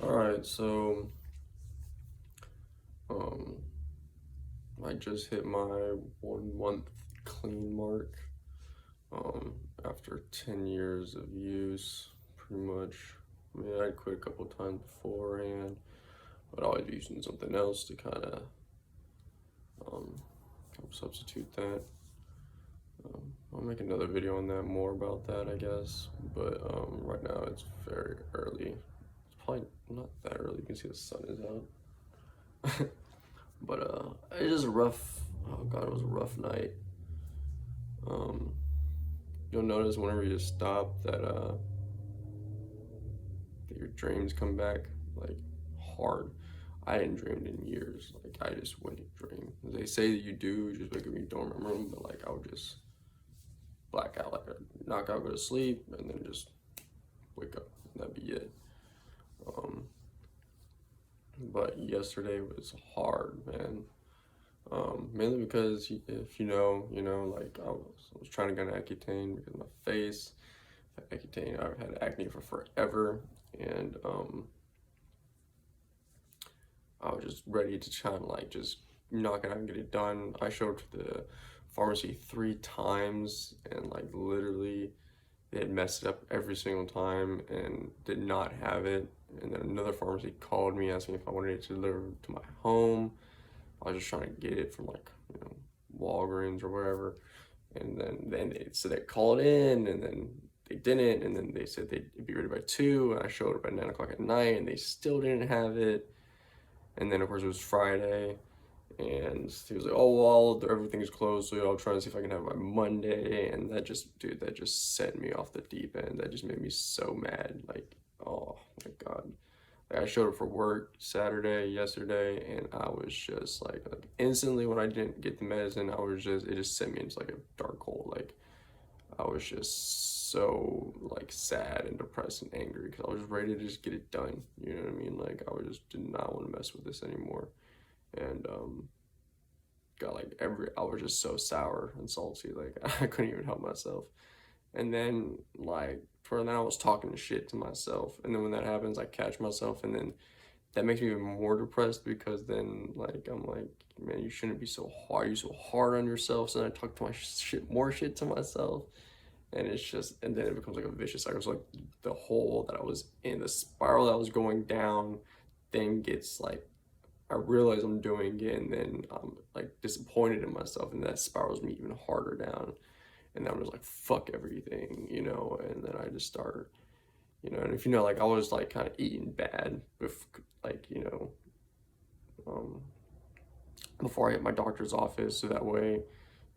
Alright, so um I just hit my 1 month clean mark after 10 years of use, pretty much. I mean, I'd quit a couple times beforehand, but always using something else to kind of um, help substitute that. I'll make another video on that, more about that, I guess. But right now it's very early. It's probably not that early. You can see the sun is out. But it's just a rough. Oh God, it was a rough night. Um, you'll notice whenever you stop that your dreams come back like hard. I hadn't dreamed in years. Like I just wouldn't dream. They say that you do, just wake up and you don't remember them. But like I would just black out, like a knockout, go to sleep, and then just wake up. And that'd be it. Um, but yesterday was hard, man. Mainly because if like I was trying to get an Accutane because of my face. Accutane, I've had acne for forever, and I was just ready to try and like just knock it out and get it done. I showed up to the pharmacy 3 times, and like literally they had messed it up every single time and did not have it. And then another pharmacy called me asking if I wanted it delivered to my home. I was just trying to get it from like, Walgreens or wherever. And then they said they called in, and then they didn't. And then they said they'd be ready by 2. And I showed up at 9 o'clock at night, and they still didn't have it. And then of course it was Friday, and he was like, "Oh well, everything's closed, so I'll try and see if I can have it by Monday." And that just, dude, that just sent me off the deep end. That just made me so mad. Like, oh my God. I showed up for work yesterday, and I was just like instantly when I didn't get the medicine, it just sent me into like a dark hole. Like I was just so like sad and depressed and angry because I was ready to just get it done. You know what I mean? Like I was just did not want to mess with this anymore, and got like I was just so sour and salty. Like I couldn't even help myself. And then like for then I was talking shit to myself, and then when that happens, I catch myself, and then that makes me even more depressed because then like I'm like, man, you shouldn't be so hard. You're so hard on yourself. So then I talk to more shit to myself, and it's just, and then it becomes like a vicious cycle. So like the hole that I was in, the spiral that I was going down, then gets like, I realize I'm doing it, and then I'm like disappointed in myself, and that spirals me even harder down. And then I'm just like, fuck everything, and then I just start, and if like I was like kind of eating bad like, um, before I hit my doctor's office, so that way,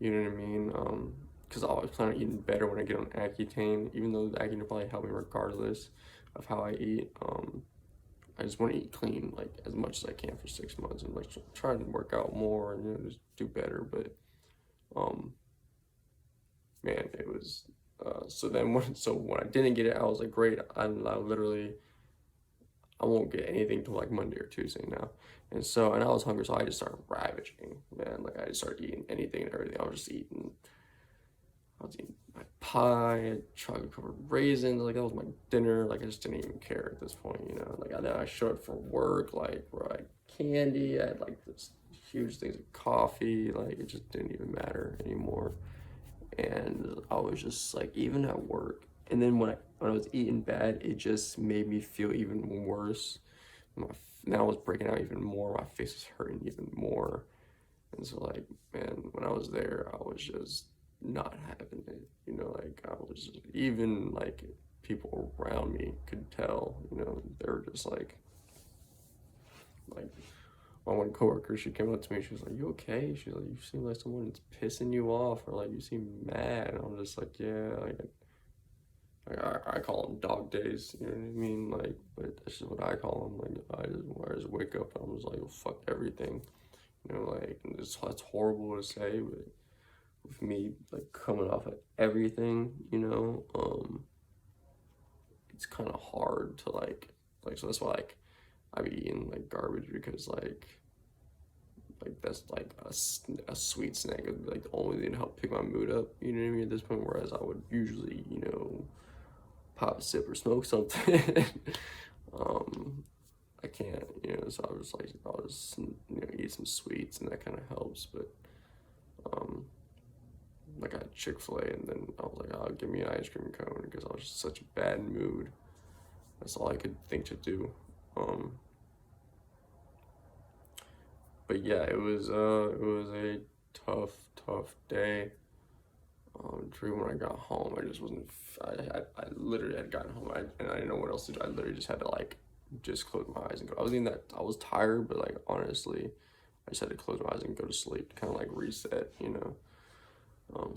you know what I mean? Because I always plan on eating better when I get on Accutane, even though the Accutane will probably help me regardless of how I eat. I just want to eat clean, like as much as I can for 6 months, and like try to work out more and just do better. But um, man, it was. So when I didn't get it, I was like, great. I literally I won't get anything till like Monday or Tuesday now. And I was hungry, so I just started ravaging, man. Like I just started eating anything and everything. I was eating my pie, chocolate covered raisins. Like that was my dinner. Like I just didn't even care at this point. Like then I showed up for work, like bro, I had candy. I had like this huge things of coffee. Like it just didn't even matter anymore. And I was just like, even at work. And then when I was eating bad, it just made me feel even worse. My Now I was breaking out even more. My face was hurting even more. And so like, man, when I was there, I was just not having it. Like I was just, even like people around me could tell. They were just like my one coworker, she came up to me, she was like, "You okay?" She's like, "You seem like someone that's pissing you off, or like you seem mad." And I'm just like, "Yeah, I call them dog days, you know what I mean? Like, but that's just what I call them. Like, I just wake up and I'm just like, well, fuck everything, like, and it's horrible to say, but with me, like, coming off of everything, it's kind of hard to, so that's why, like, I be eating, like, garbage because, like that's like a sweet snack would be like the only thing to help pick my mood up, you know what I mean, at this point, whereas I would usually, pop a sip or smoke something. um I can't, so I was like, I'll just, eat some sweets, and that kind of helps. But um, like I had Chick-fil-A, and then I was like, oh, give me an ice cream cone, because I was just such a bad mood. That's all I could think to do. Um, but yeah, it was a tough day. True, when I got home, I just wasn't. I literally had gotten home, and I didn't know what else to do. I literally just had to like just close my eyes and go. I was in that. I was tired, but like honestly, I just had to close my eyes and go to sleep, to kind of like reset.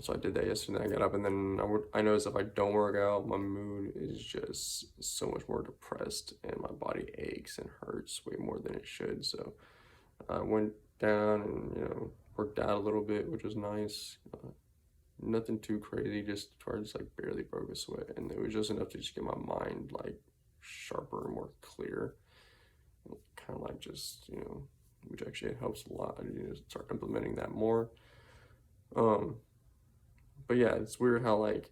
So I did that yesterday. I got up, and then I noticed if I don't work out, my mood is just so much more depressed, and my body aches and hurts way more than it should. So I went down and worked out a little bit, which was nice. Nothing too crazy, just towards like barely broke a sweat, and it was just enough to just get my mind like sharper and more clear, kind of like just which actually helps a lot. I need to start implementing that more. But yeah, it's weird how like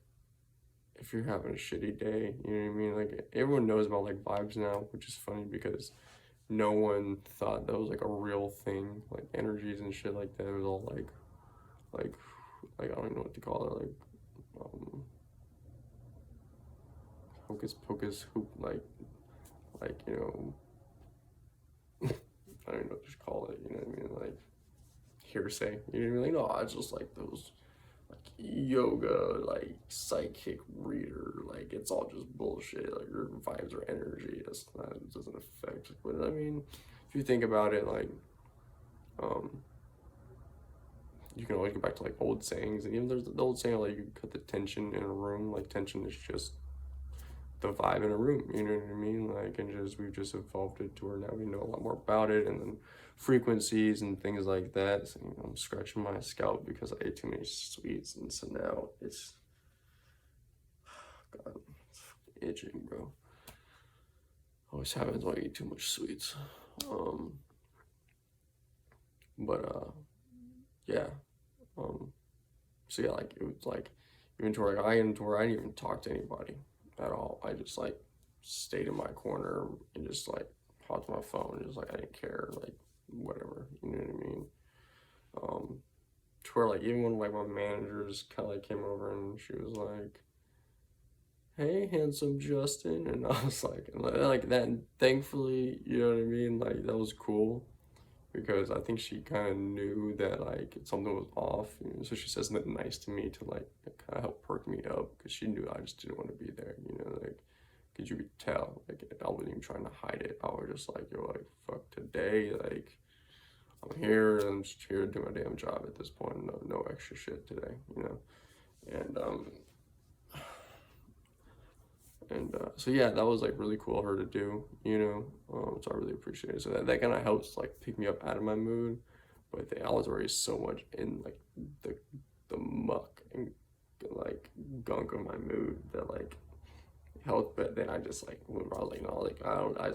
if you're having a shitty day, you know what I mean? Like everyone knows about like vibes now, which is funny because no one thought that was like a real thing, like energies and shit like that. It was all like I don't even know what to call it, like hocus pocus hoop, like I don't know what to call it, you know what I mean? Like hearsay, you know what I mean? Like, no, it's just like those like yoga, like psychic reader, like it's all just bullshit. Like your vibes or energy, it doesn't affect. But I mean, if you think about it, like you can always go back to like old sayings, and even there's the old saying like you can cut the tension in a room. Like tension is just the vibe in a room, you know what I mean? Like, and just we've just evolved it to where now we know a lot more about it, and then frequencies and things like that. So, I'm scratching my scalp because I ate too many sweets, and so now it's God, it's itching, bro. Always happens when I eat too much sweets. But yeah. So yeah, like it was like even to where I didn't even talk to anybody at all. I just like stayed in my corner and just like hopped on my phone, just like I didn't care, like whatever, you know what I mean? To where like even when like my managers kind of like came over and she was like, "Hey, handsome Justin," and I was like that. And thankfully, you know what I mean? Like that was cool because I think she kind of knew that like something was off. So she said something nice to me to like kind of help perk me up because she knew I just didn't want to be there. Like because you could tell like I wasn't even trying to hide it. I was just like, yo, like fuck today, like I'm here and I'm just here to do my damn job at this point. No extra shit today, and so yeah, that was like really cool of her to do, so I really appreciate it. So that kind of helps like pick me up out of my mood, but I was already so much in like the muck and like gunk of my mood that like helped. But then I just like when I was like, no, like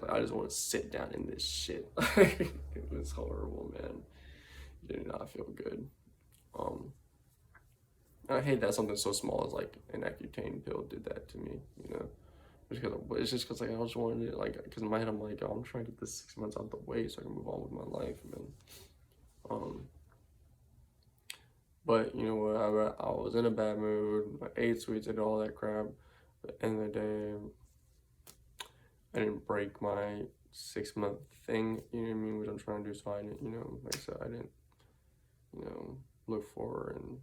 I just want to sit down in this shit. It was horrible, man. It did not feel good. Um, I hate that something so small as like an Accutane pill did that to me, it's just because like I just wanted it, like because in my head I'm like, oh, I'm trying to get this 6 months out the way so I can move on with my life, man. But you know what? I was in a bad mood. I ate sweets and all that crap. At the end of the day, I didn't break my 6 month thing. You know what I mean? Which I'm trying to do. So I didn't, like I said, I didn't, look for an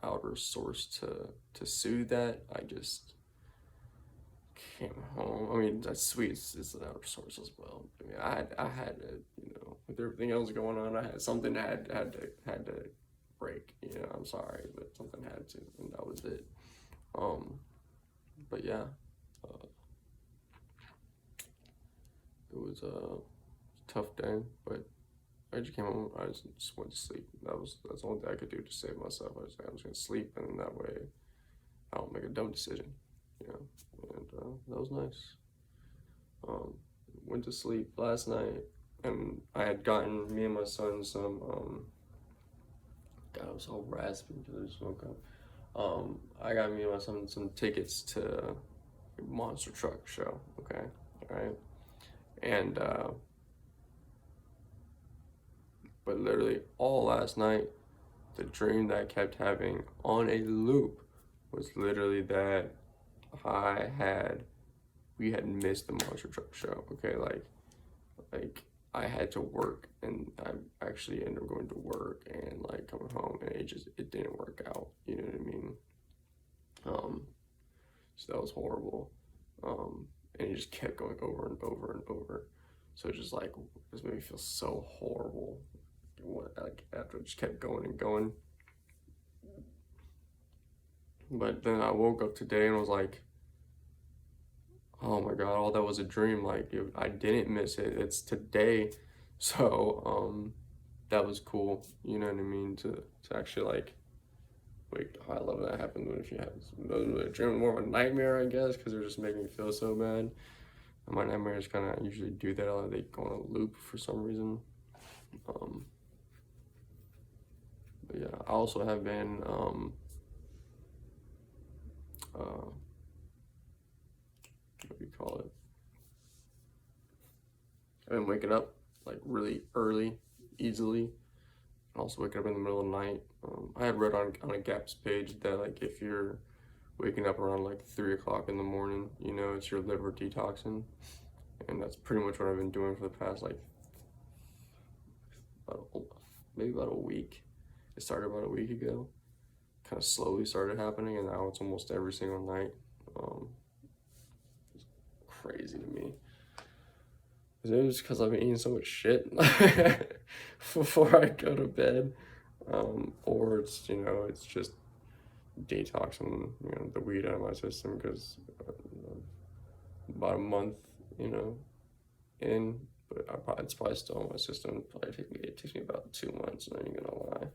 outer source to soothe that. I just came home. I mean, that's sweet. It's an outer source as well. I mean, I had to, with everything else going on, I had something had to break. I'm sorry, but something had to, and that was it. But yeah, it was a tough day, but I just came home. I just went to sleep. That's the only thing I could do to save myself. I was like, I'm just gonna sleep, and that way I don't make a dumb decision. And that was nice. Went to sleep last night, and I had gotten me and my son some. God, I was so raspy because I just woke up. I got me and my son some tickets to a monster truck show. Okay, all right, and But literally all last night, the dream that I kept having on a loop was literally that we had missed the monster truck show. Okay, like I had to work, and I actually ended up going to work and like coming home, and it didn't work out. You know what I mean? So that was horrible. And it just kept going over and over and over. So it just like just made me feel so horrible. Like after it just kept going and going. But then I woke up today and was like, oh my god, all that was a dream. Like I didn't miss it. It's today. So that was cool. You know what I mean? To actually like wait, I love that happens when if you have a dream, more of a nightmare, I guess, because they're just making me feel so bad. And my nightmares kind of usually do that. They go on a loop for some reason. But yeah, I also have been what do you call it? I've been waking up like really early, easily. Also waking up in the middle of the night. I had read on a Gaps page that like if you're waking up around like 3 o'clock in the morning, you know, it's your liver detoxing. And that's pretty much what I've been doing for the past like maybe about a week. It started about a week ago. Kind of slowly started happening, and now it's almost every single night. It's crazy to me. Is it just because I've been eating so much shit before I go to bed? Or it's, you know, it's just detoxing, you know, the weed out of my system because about a month, you know, in, but it's probably still in my system. It takes me about 2 months, not even gonna lie.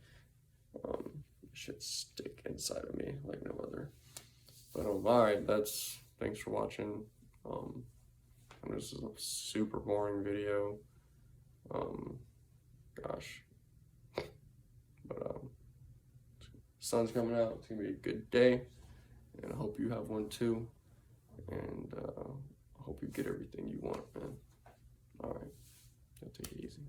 Shit stick inside of me like no other. But alright, thanks for watching. This is a super boring video. Gosh. But sun's coming out. It's gonna be a good day, and I hope you have one too. And I hope you get everything you want, man. All right, take it easy.